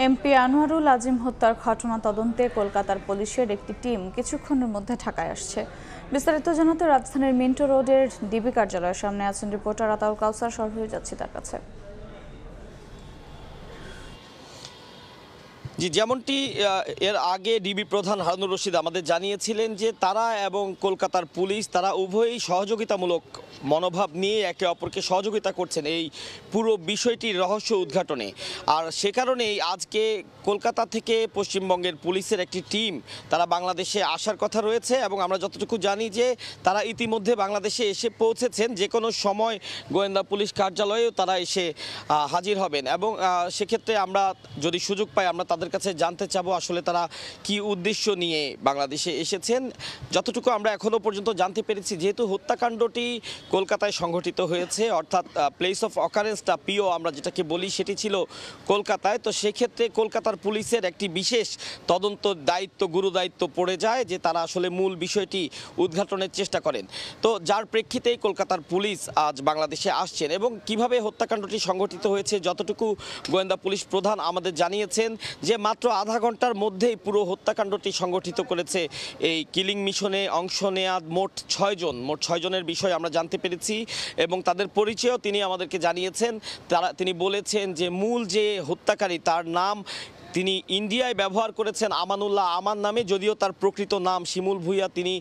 MP Anwarul Azim হত্যার ঘটনা তদন্তে কলকাতার পুলিশের একটি টিম কিছুক্ষণের মধ্যে ঢাকায় আসছে। বিস্তারিত জানাতে রাজধানীর মিন্টো রোডের ডিবি কার্যালয়ের সামনে আছেন রিপোর্টার আতাউল কাউসার। সরাসরি যাচ্ছি তার কাছে। জি, যেমনটি এর আগে ডিবি প্রধান হারুনুর রশিদ আমাদের জানিয়েছিলেন যে তারা এবং কলকাতার পুলিশ তারা উভয়ই সহযোগিতামূলক মনোভাব নিয়ে একে অপরকে সহযোগিতা করছেন এই পুরো বিষয়টির রহস্য উদ্ঘাটনে। আর সে কারণেই আজকে কলকাতা থেকে পশ্চিমবঙ্গের পুলিশের একটি টিম তারা বাংলাদেশে আসার কথা রয়েছে এবং আমরা যতটুকু জানি যে তারা ইতিমধ্যে বাংলাদেশে এসে পৌঁছেছেন। যে কোনো সময় গোয়েন্দা পুলিশ কার্যালয়েও তারা এসে হাজির হবেন এবং সেক্ষেত্রে আমরা যদি সুযোগ পাই আমরা তাদের কাছে জানতে চাবো আসলে তারা কি উদ্দেশ্য নিয়ে বাংলাদেশে এসেছেন। যতটুকু আমরা এখনো পর্যন্ত জানতে পেরেছি, যেহেতু হত্যাকাণ্ডটি কলকাতায় সংঘটিত হয়েছে, অর্থাৎ প্লেস অফ অকারেন্সটা পিও আমরা যেটাকে বলি সেটি ছিল কলকাতায়, তো সেক্ষেত্রে কলকাতার পুলিশের একটি বিশেষ তদন্ত দায়িত্ব গুরু দায়িত্ব পড়ে যায় যে তারা আসলে মূল বিষয়টি উদ্ঘাটনের চেষ্টা করেন। তো যার প্রেক্ষিতেই কলকাতার পুলিশ আজ বাংলাদেশে আসছেন এবং কিভাবে হত্যাকাণ্ডটি সংঘটিত হয়েছে যতটুকু গোয়েন্দা পুলিশ প্রধান আমাদের জানিয়েছেন যে মাত্র আধা ঘন্টার মধ্যেই পুরো হত্যাকাণ্ডটি সংগঠিত করেছে এই কিলিং মিশনে অংশ নেয়া মোট 6 জনের বিষয় আমরা জানতে পেরেছি এবং তাদের পরিচয়ও তিনি আমাদেরকে জানিয়েছেন। তিনি বলেছেন যে মূল যে হত্যাকারী তার নাম তিনি ইন্ডিয়ায় ব্যবহার করেছেন আমানুল্লাহ আমান নামে, যদিও তার প্রকৃত নাম শিমুল ভূঁইয়া। তিনি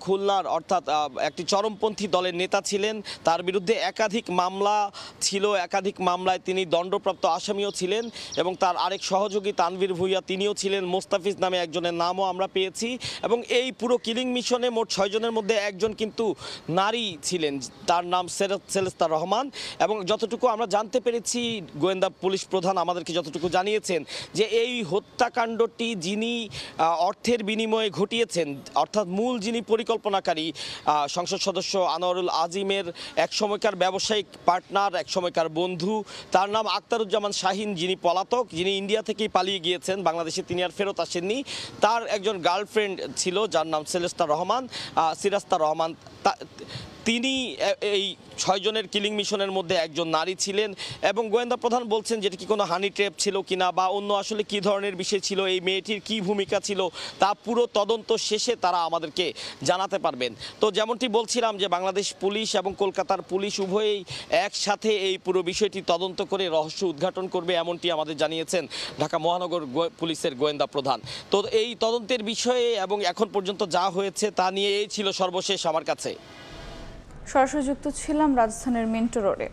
খুলনার অর্থাৎ একটি চরমপন্থী দলের নেতা ছিলেন। তার বিরুদ্ধে একাধিক মামলা ছিল, একাধিক মামলায় তিনি দণ্ডপ্রাপ্ত আসামিও ছিলেন এবং তার আরেক সহযোগী তানভীর ভূঁইয়া তিনিও ছিলেন। মোস্তাফিজ নামে একজনের নামও আমরা পেয়েছি এবং এই পুরো কিলিং মিশনে মোট 6 জনের মধ্যে একজন কিন্তু নারী ছিলেন, তার নাম সেলেস্তা রহমান। এবং যতটুকু আমরা জানতে পেরেছি গোয়েন্দা পুলিশ প্রধান আমাদেরকে যতটুকু জানিয়েছেন যে এই হত্যাকাণ্ডটি যিনি অর্থের বিনিময়ে ঘটিয়েছেন, অর্থাৎ মূল যিনি পরিকল্পনাকারী সংসদ সদস্য আনোয়ারুল আজিমের একসময়কার ব্যবসায়িক পার্টনার, একসময়কার বন্ধু, তার নাম আখতারুজ্জামান শাহিন, যিনি পলাতক, যিনি ইন্ডিয়া থেকেই পালিয়ে গিয়েছেন, বাংলাদেশে তিনি আর ফেরত আসেননি। তার একজন গার্লফ্রেন্ড ছিল যার নাম সিরাস্তা রহমান। তিনি এই 6 জনের কিলিং মিশনের মধ্যে একজন নারী ছিলেন এবং গোয়েন্দা প্রধান বলছেন যেটা কি কোনো হানি ট্র্যাপ ছিল কিনা বা অন্য আসলে কি ধরনের বিষয় ছিল, এই মেয়েটির কি ভূমিকা ছিল, তা পুরো তদন্ত শেষে তারা আমাদেরকে জানাতে পারবেন। তো যেমনটি বলছিলাম যে বাংলাদেশ পুলিশ এবং কলকাতার পুলিশ উভয়েই একসাথে এই পুরো বিষয়টি তদন্ত করে রহস্য উদ্ঘাটন করবে, এমনটি আমাদের জানিয়েছেন ঢাকা মহানগর পুলিশের গোয়েন্দা প্রধান। তো এই তদন্তের বিষয়ে এবং এখন পর্যন্ত যা হয়েছে তা নিয়ে এই ছিল সর্বশেষ আমার কাছে। সরাসরি যুক্ত ছিলাম রাজধানীর মিন্টো রোডে।